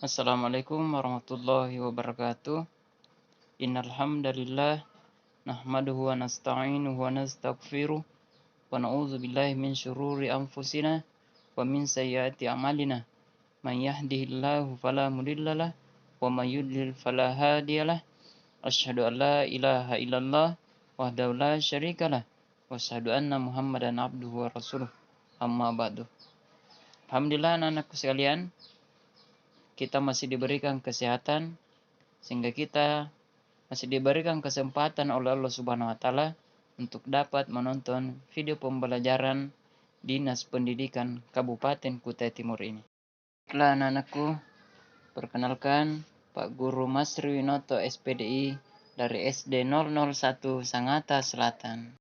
Assalamualaikum warahmatullahi wabarakatuh. Innal hamdalillah nahmaduhu wa nasta'inuhu wa nastaghfiruh wa na'udzu billahi min syururi anfusina wa min sayyiati a'malina. Man yahdihillahu fala mudhillalah wa may yudlil fala hadiyalah. Asyhadu an la ilaha illallah wahdahu la syarikalah wa asyhadu anna Muhammadan abduhu wa rasuluh. Amma ba'du. Alhamdulillah anak-anakku sekalian, kita masih diberikan kesehatan sehingga kita masih diberikan kesempatan oleh Allah Subhanahu wa taala untuk dapat menonton video pembelajaran Dinas Pendidikan Kabupaten Kutai Timur ini. Baiklah anak-anakku, perkenalkan Pak Guru Masri Winoto SPDI dari SD 001 Sangatta Selatan.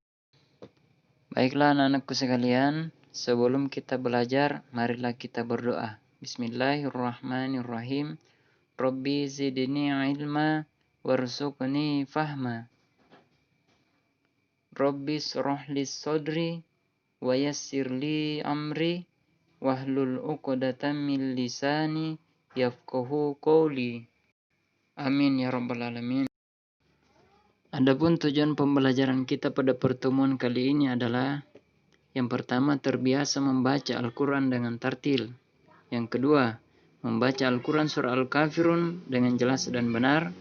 Baiklah anak-anakku sekalian, sebelum kita belajar, marilah kita berdoa. Bismillahirrahmanirrahim. Rabbi zidni ilma warzuqni fahma. Rabbi shrah li sadri wa yassir li amri wahlul 'uqdatam min lisani yafqahu qawli. Amin ya rabbal alamin. Adapun tujuan pembelajaran kita pada pertemuan kali ini adalah yang pertama, terbiasa membaca Al-Quran dengan tartil. Yang kedua, membaca Al-Quran surah Al-Kafirun dengan jelas dan benar.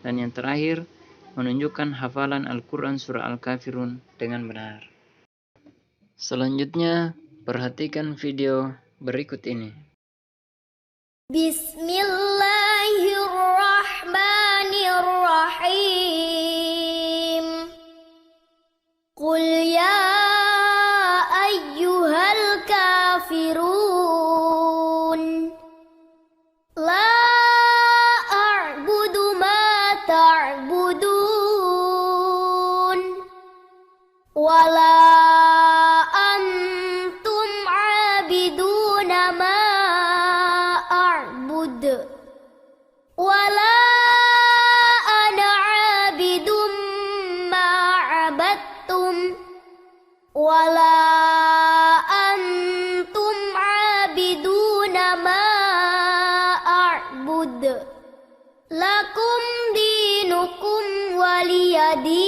Dan yang terakhir, menunjukkan hafalan Al-Quran surah Al-Kafirun dengan benar. Selanjutnya, perhatikan video berikut ini. Bismillahirrahmanirrahim. Qul ya ayyuhal kafirun la a'budu ma ta'budun wala antum 'abiduna ma a'bud wala ana 'abidum ma 'abadtum wala antum 'abiduna ma a'bud lakum dinukum waliyadin.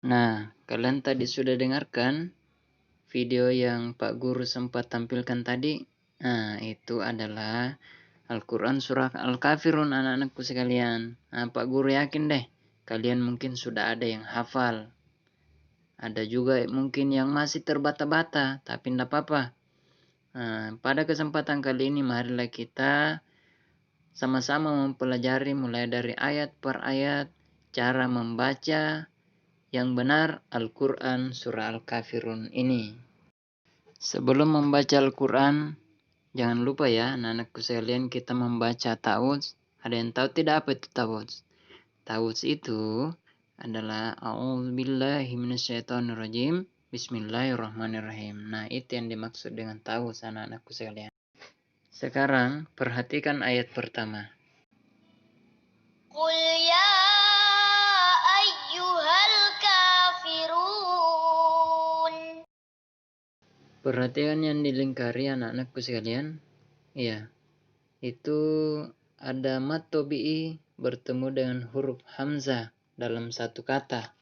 Nah, kalian tadi sudah dengarkan video yang Pak Guru sempat tampilkan tadi. Nah, itu adalah Al-Quran surah Al-Kafirun anak-anakku sekalian. Nah, Pak Guru yakin deh, kalian mungkin sudah ada yang hafal. Ada juga mungkin yang masih terbata-bata, tapi tidak apa-apa. Nah, pada kesempatan kali ini marilah kita sama-sama mempelajari mulai dari ayat per ayat, cara membaca yang benar Al-Quran surah Al-Kafirun ini. Sebelum membaca Al-Quran, jangan lupa ya anak-anakku sekalian, kita membaca ta'awudz. Ada yang tahu tidak apa itu ta'awudz? Ta'awudz itu adalah a'udzubillahi minasyaitonirrajim, bismillahirrahmanirrahim. Nah, itu yang dimaksud dengan ta'awudz anak-anakku sekalian. Sekarang perhatikan ayat pertama. Qul ya ayyuhal kafirun. Perhatikan yang dilingkari anak-anakku sekalian. Iya, itu ada mad tabi'i bertemu dengan huruf hamzah dalam satu kata.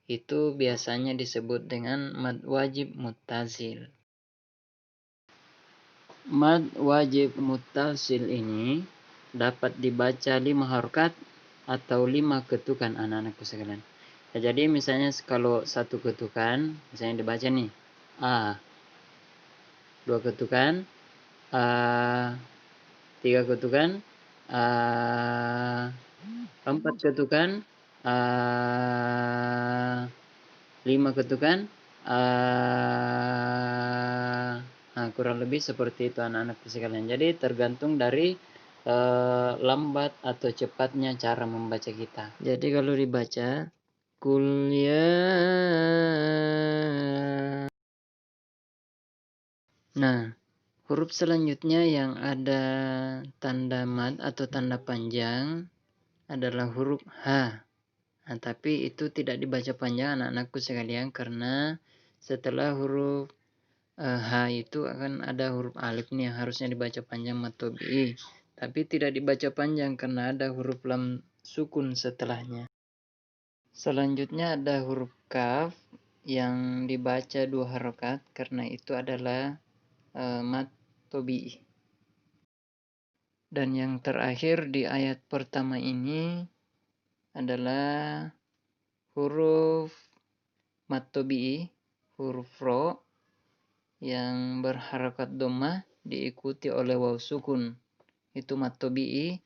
Itu biasanya disebut dengan mad wajib muttasil. Mad wajib muttasil ini dapat dibaca 5 harokat atau 5 ketukan anak-anakku sekalian. Nah, jadi misalnya kalau satu ketukan, misalnya dibaca nih A, 2 ketukan A, 3 ketukan A, 4 ketukan A, 5 ketukan A. Nah, kurang lebih seperti itu anak-anak sekalian. Jadi tergantung dari lambat atau cepatnya cara membaca kita. Jadi kalau dibaca kuliah. Nah, huruf selanjutnya yang ada tanda mad atau tanda panjang adalah huruf H. Nah, tapi itu tidak dibaca panjang anak-anakku sekalian karena setelah huruf H itu akan ada huruf alif nih yang harusnya dibaca panjang mad tabi'i, tapi tidak dibaca panjang karena ada huruf lam sukun setelahnya. Selanjutnya ada huruf kaf yang dibaca 2 harokat karena itu adalah mad tabi'i. Dan yang terakhir di ayat pertama ini adalah huruf mad tabi'i, huruf ro yang berharokat dhammah diikuti oleh waw sukun. Itu mad tabi'i,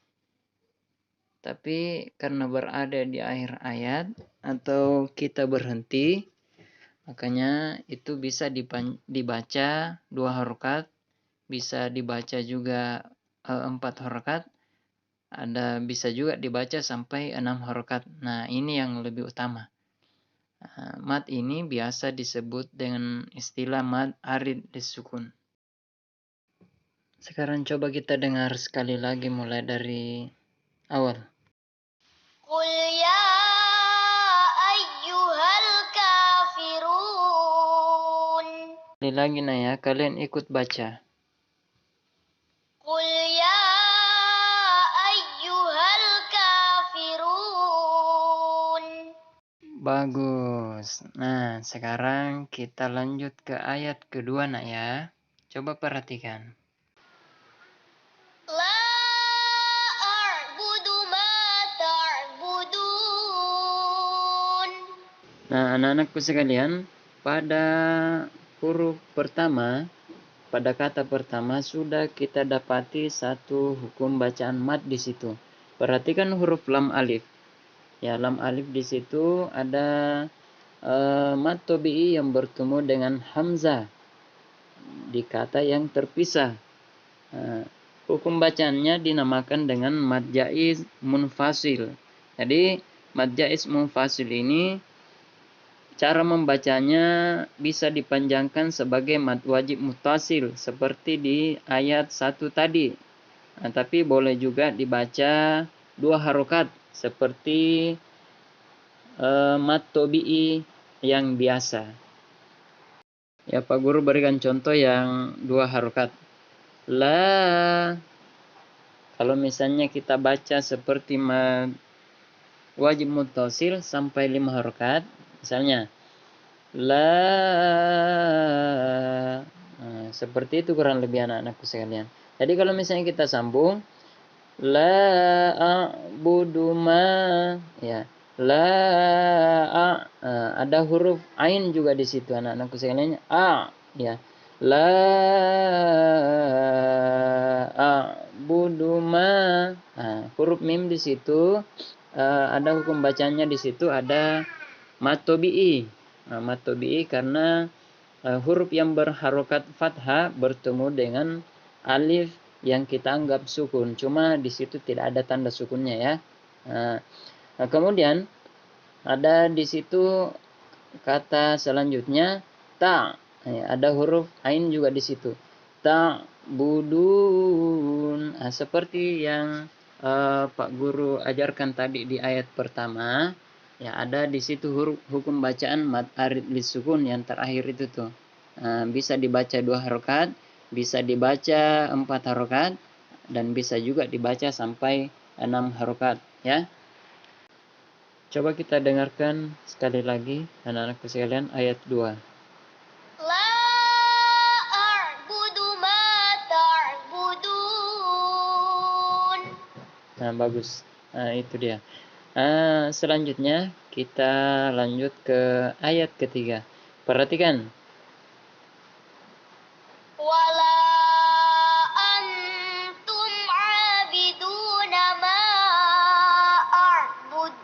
tapi karena berada di akhir ayat atau kita berhenti, makanya itu bisa dibaca 2 harokat, bisa dibaca juga 4 harokat, bisa juga dibaca sampai 6 harokat. Nah, ini yang lebih utama. Mad ini biasa disebut dengan istilah mad arid lisukun. Sekarang coba kita dengar sekali lagi mulai dari awal. Qul ya ayyuhal kafirun. Sekali lagi ya, kalian ikut baca. Qul ya ayyuhal kafirun. Bagus. Nah, sekarang kita lanjut ke ayat kedua ya. Coba perhatikan. La a'budu ma ta'budun. Nah, anak-anakku sekalian, pada huruf pertama, pada kata pertama sudah kita dapati satu hukum bacaan mad di situ. Perhatikan huruf lam alif. Ya, lam alif di situ ada mad tabi'i yang bertemu dengan hamzah di kata yang terpisah. Hukum bacaannya dinamakan dengan mad jaiz munfasil. Jadi mad jaiz munfasil ini cara membacanya bisa dipanjangkan sebagai mad wajib muttasil seperti di ayat 1 tadi. Nah, tapi boleh juga dibaca 2 harokat seperti mad tabi'i yang biasa. Ya, Pak Guru berikan contoh yang 2 harokat. La, kalau misalnya kita baca seperti mad wajib muttasil sampai 5 harokat, misalnya la, nah, seperti itu kurang lebih anak-anakku sekalian. Jadi kalau misalnya kita sambung la a'budu ma, ya, la ada huruf ain juga di situ anak-anakku sekalian, ya, la a'budu ma. Nah, huruf mim di situ ada hukum bacanya di situ ada mad tabi'i. Nah, mad tabi'i karena huruf yang berharokat fathah bertemu dengan alif yang kita anggap sukun. Cuma di situ tidak ada tanda sukunnya ya. Nah, kemudian ada di situ kata selanjutnya ta. Ada huruf ain juga di situ. Ta budun. Nah, seperti yang Pak Guru ajarkan tadi di ayat pertama, ya ada di situ huruf hukum bacaan mad arid lisukun yang terakhir itu tuh. Bisa dibaca 2 harokat, bisa dibaca 4 harokat, dan bisa juga dibaca sampai 6 harokat ya. Coba kita dengarkan sekali lagi anak-anakku sekalian ayat 2. La a'budu ma ta'budun. Nah, bagus. Nah, itu dia. Selanjutnya kita lanjut ke ayat ketiga. Perhatikan. Wala antum abiduna ma a'bud.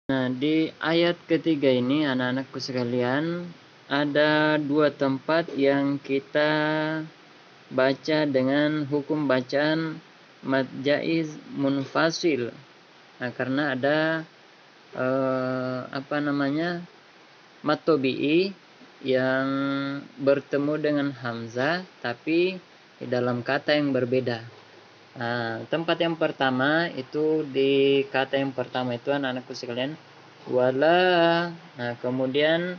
Nah, di ayat ketiga ini anak-anakku sekalian ada 2 tempat yang kita baca dengan hukum bacaan mad jaiz munfasil. Nah, karena ada mad tabi'i yang bertemu dengan hamzah tapi di dalam kata yang berbeda. Nah, tempat yang pertama itu di kata yang pertama itu anak-anakku sekalian wala. Nah, kemudian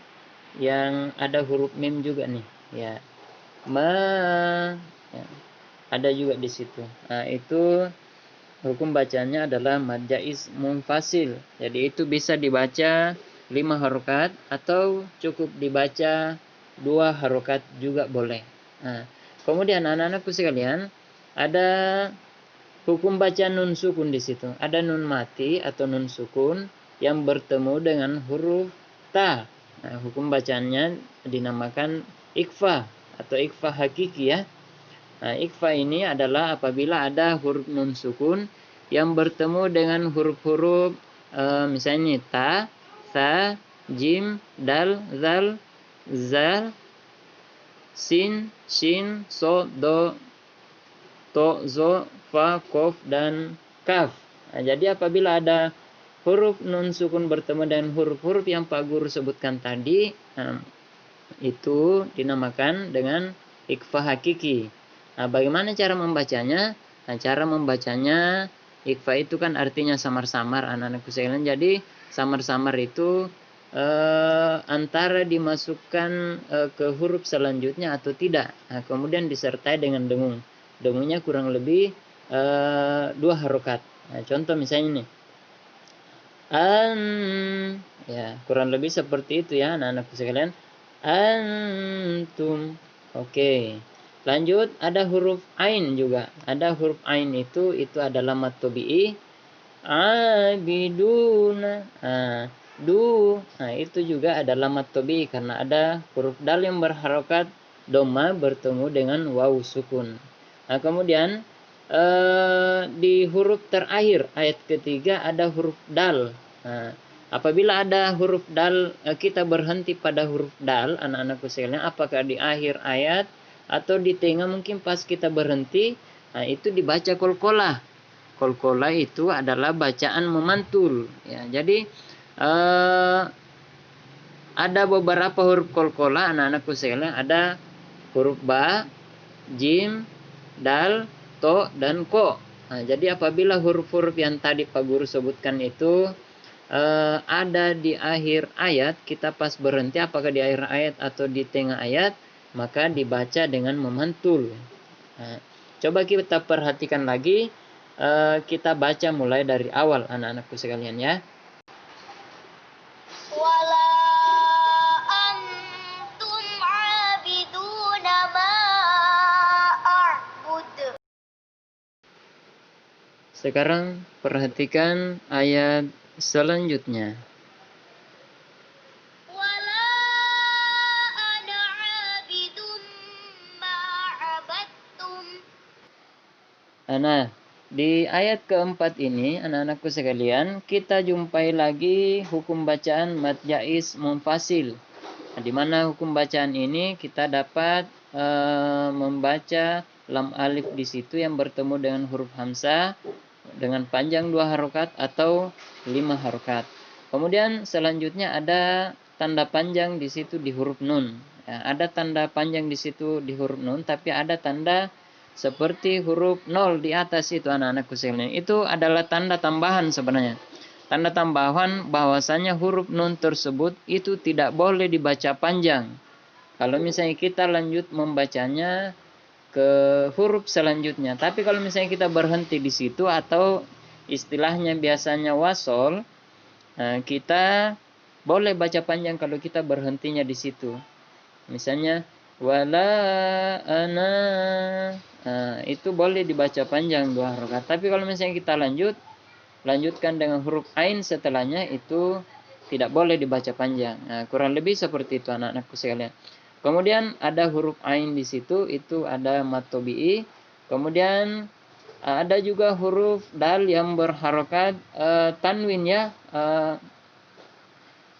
yang ada huruf mim juga nih ya. ma, ya, ada juga di situ. Nah, itu hukum bacanya adalah mad jaiz munfasil. Jadi itu bisa dibaca 5 harokat atau cukup dibaca 2 harokat juga boleh. Nah, kemudian anak-anakku sekalian, ada hukum baca nun sukun di situ. Ada nun mati atau nun sukun yang bertemu dengan huruf ta. Nah, hukum bacanya dinamakan ikhfa atau ikhfa hakiki ya. Nah, ikhfa ini adalah apabila ada huruf nun sukun yang bertemu dengan huruf-huruf misalnya ta, sa, jim, dal, zal, zal, sin, shin, so, do, to, zo, fa, kof, dan kaf. Nah, jadi apabila ada huruf nun sukun bertemu dengan huruf-huruf yang Pak Guru sebutkan tadi, itu dinamakan dengan ikhfa hakiki. Nah, bagaimana cara membacanya? Nah, cara membacanya, ikhfa itu kan artinya samar-samar anak-anakku sekalian. Jadi samar-samar itu antara dimasukkan ke huruf selanjutnya atau tidak. Nah, kemudian disertai dengan dengung. Dengungnya kurang lebih 2 harokat. Nah, contoh misalnya nih, ya kurang lebih seperti itu ya anak-anakku sekalian. Antum. Oke. Lanjut, ada huruf ain juga. Ada huruf ain itu adalah mad tabi'i. Abiduna. Nah, itu juga adalah mad tabi'i karena ada huruf dal yang berharokat doma bertemu dengan waw sukun. Nah, kemudian di huruf terakhir ayat ketiga ada huruf dal. Nah, apabila ada huruf dal, kita berhenti pada huruf dal, anak-anakku sekalian, apakah di akhir ayat atau di tengah mungkin pas kita berhenti, nah itu dibaca kolkolah. Kolkolah itu adalah bacaan memantul. Ya, jadi ada beberapa huruf kolkolah, anak-anakku sekalian, ada huruf ba, jim, dal, to, dan ko. Nah, jadi apabila huruf-huruf yang tadi Pak Guru sebutkan itu ada di akhir ayat, kita pas berhenti apakah di akhir ayat atau di tengah ayat, maka dibaca dengan memantul. Nah, coba kita perhatikan lagi, kita baca mulai dari awal anak-anakku sekalian ya. Wala antum abiduna ma a'bud. Sekarang perhatikan ayat selanjutnya. Wala ana abidum ma abattum. Nah, di ayat keempat ini, anak-anakku sekalian, kita jumpai lagi hukum bacaan mad jaiz munfasil. Nah, di mana hukum bacaan ini kita dapat membaca lam alif di situ yang bertemu dengan huruf hamzah dengan panjang 2 harokat atau 5 harokat. Kemudian selanjutnya ada tanda panjang di situ di huruf nun. Ya, ada tanda panjang di situ di huruf nun, tapi ada tanda seperti huruf 0 di atas itu anak-anakku sekalian. Itu adalah tanda tambahan sebenarnya. Tanda tambahan bahwasanya huruf nun tersebut itu tidak boleh dibaca panjang. Kalau misalnya kita lanjut membacanya ke huruf selanjutnya. Tapi kalau misalnya kita berhenti di situ atau istilahnya biasanya wasol, kita boleh baca panjang kalau kita berhentinya di situ. Misalnya wala ana, itu boleh dibaca panjang 2 harokat. Tapi kalau misalnya kita lanjutkan dengan huruf ain setelahnya, itu tidak boleh dibaca panjang. Nah, kurang lebih seperti itu anak-anakku sekalian. Kemudian ada huruf ain di situ, itu ada mad tabi'i. Kemudian ada juga huruf dal yang berharokat tanwin ya.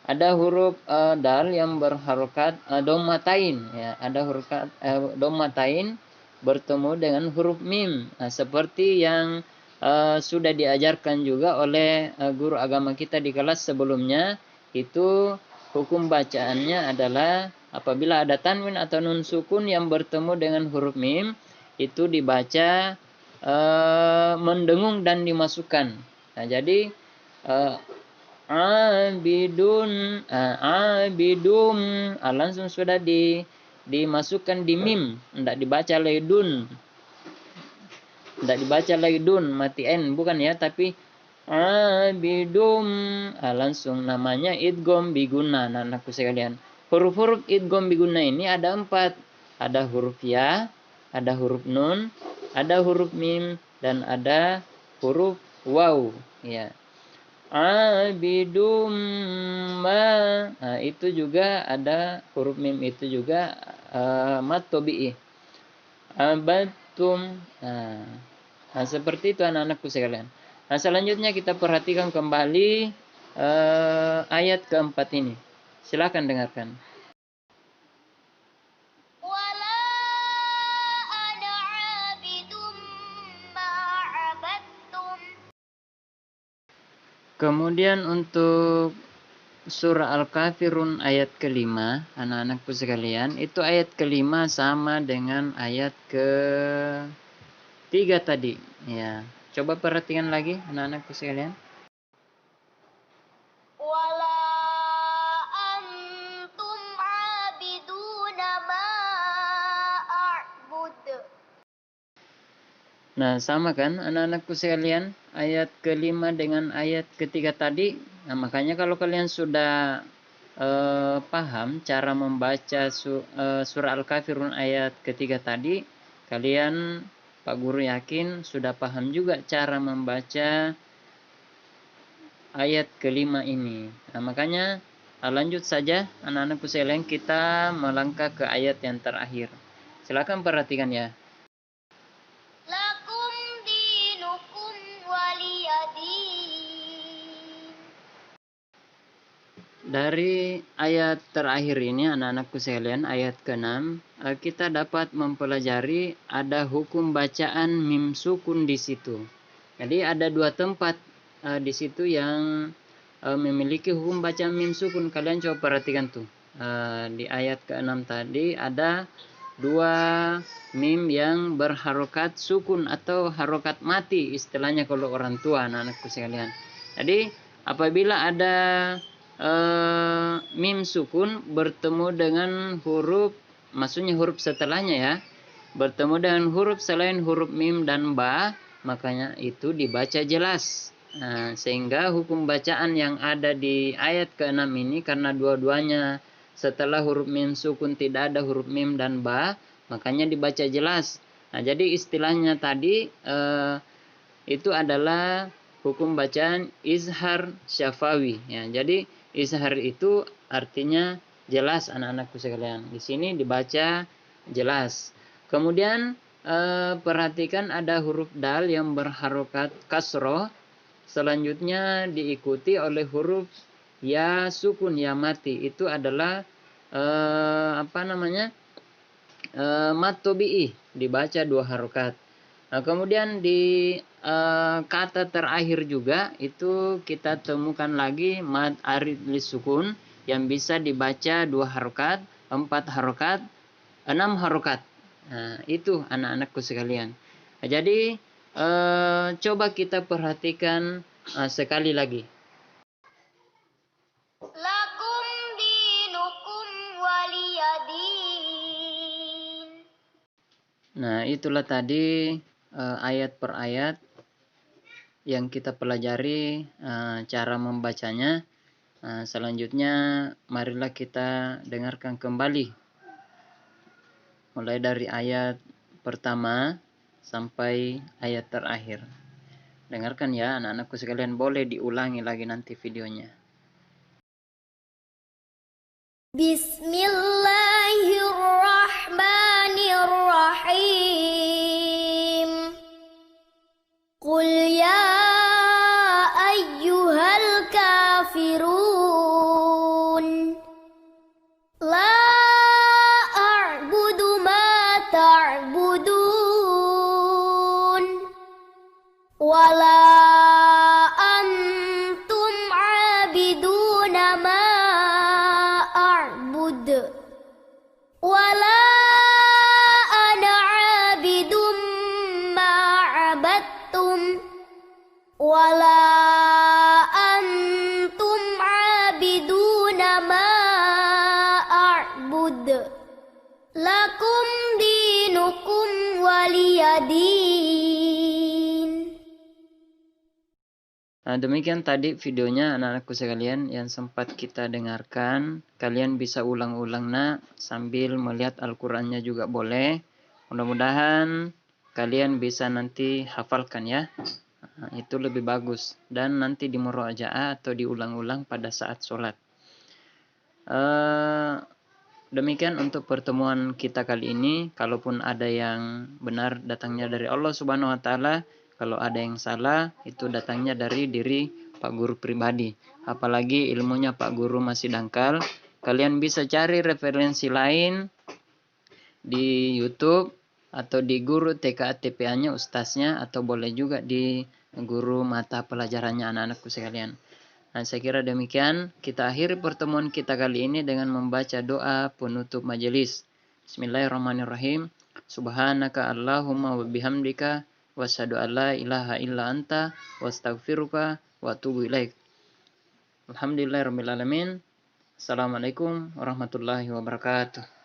Ada huruf dal yang berharokat dommatain ya. Ada huruf dommatain bertemu dengan huruf mim. Nah, seperti yang sudah diajarkan juga oleh guru agama kita di kelas sebelumnya, itu hukum bacaannya adalah apabila ada tanwin atau nun sukun yang bertemu dengan huruf mim, itu dibaca mendengung dan dimasukkan. Nah, jadi abidun, abidum, langsung sudah dimasukkan di mim, tidak dibaca laidun. Tidak dibaca laidun, mati n, bukan ya, tapi abidum. Langsung namanya idgham biguna, anak-anakku sekalian. Huruf-huruf idgham biguna ini ada 4. Ada huruf ya, ada huruf nun, ada huruf mim, dan ada huruf waw. Ya. Abidum ma. Nah, itu juga ada huruf mim, itu juga mat tobi'i. Abatum. Nah, seperti itu anak-anakku sekalian. Nah, selanjutnya kita perhatikan kembali ayat keempat ini. Silakan dengarkan. ولا أنا عابد ما عبدتم. Kemudian untuk surah Al-Kafirun ayat kelima, anak-anakku sekalian, itu ayat kelima sama dengan ayat ke-3 tadi. Ya, coba perhatikan lagi anak-anakku sekalian. ولا أنتم عابدون ما أعبد. Nah, sama kan anak-anakku sekalian, ayat kelima dengan ayat ketiga tadi. Nah, makanya kalau kalian sudah paham cara membaca surah Al-Kafirun ayat ketiga tadi, kalian, Pak Guru yakin, sudah paham juga cara membaca ayat kelima ini. Nah, makanya lanjut saja anak-anakku sekalian, kita melangkah ke ayat yang terakhir. Silakan perhatikan ya. Lakum dinukum waliyadin. Dari ayat terakhir ini anak-anakku sekalian, ayat ke-6, kita dapat mempelajari ada hukum bacaan mim sukun di situ. Jadi ada 2 tempat di situ yang memiliki hukum bacaan mim sukun. Kalian coba perhatikan tuh. Di ayat ke-6 tadi ada 2 mim yang berharokat sukun atau harokat mati istilahnya kalau orang tua anak-anakku sekalian. Jadi apabila ada mim sukun bertemu dengan huruf, maksudnya huruf setelahnya ya, bertemu dengan huruf selain huruf mim dan ba, makanya itu dibaca jelas. Nah, sehingga hukum bacaan yang ada di ayat ke-6 ini, karena dua-duanya setelah huruf mim sukun tidak ada huruf mim dan ba, makanya dibaca jelas. Nah, jadi istilahnya tadi itu adalah hukum bacaan izhar syafawi ya. Jadi izhar itu artinya jelas anak-anakku sekalian. Di sini dibaca jelas. Kemudian perhatikan ada huruf dal yang berharokat kasroh. Selanjutnya diikuti oleh huruf ya sukun, ya mati. Itu adalah mat tobi'i, dibaca 2 harokat. Nah, kemudian di kata terakhir juga itu kita temukan lagi mad arid lisukun yang bisa dibaca 2 harokat, 4 harokat, 6 harokat. Nah, itu anak-anakku sekalian. Nah, jadi coba kita perhatikan sekali lagi. Lakum dinukum waliyadin. Nah, itulah tadi ayat per ayat yang kita pelajari cara membacanya. Selanjutnya marilah kita dengarkan kembali mulai dari ayat pertama sampai ayat terakhir. Dengarkan ya anak-anakku sekalian, boleh diulangi lagi nanti videonya. Bismillahirrahmanirrahim. Qul ya ayyuhal kafirun. La a'budu ma ta'budun. Wala antum 'abiduna ma a'bud. Wala ana 'abidum ma 'abadtum. Wala antum 'abiduna ma a'bud. lakum dinukum waliyadin. Nah, demikian tadi videonya anak-anakku sekalian yang sempat kita dengarkan. Kalian bisa ulang-ulang sambil melihat Al-Qur'annya juga boleh. Mudah-mudahan kalian bisa nanti hafalkan ya. Nah, itu lebih bagus. Dan nanti di murojaah atau diulang-ulang pada saat sholat. Demikian untuk pertemuan kita kali ini. Kalaupun ada yang benar datangnya dari Allah Subhanahu wa taala, kalau ada yang salah itu datangnya dari diri Pak Guru pribadi. Apalagi ilmunya Pak Guru masih dangkal. Kalian bisa cari referensi lain di YouTube atau di guru TKA-TPA-nya ustaznya, atau boleh juga di guru mata pelajarannya anak-anakku sekalian. Nah, saya kira demikian. Kita akhiri pertemuan kita kali ini dengan membaca doa penutup majelis. Bismillahirrahmanirrahim. Subhanaka Allahumma wa bihamdika wasyhadu an la ilaha illa anta wastaghfiruka wa atubu ilaik. Alhamdulillahirabbil alamin. Assalamualaikum warahmatullahi wabarakatuh.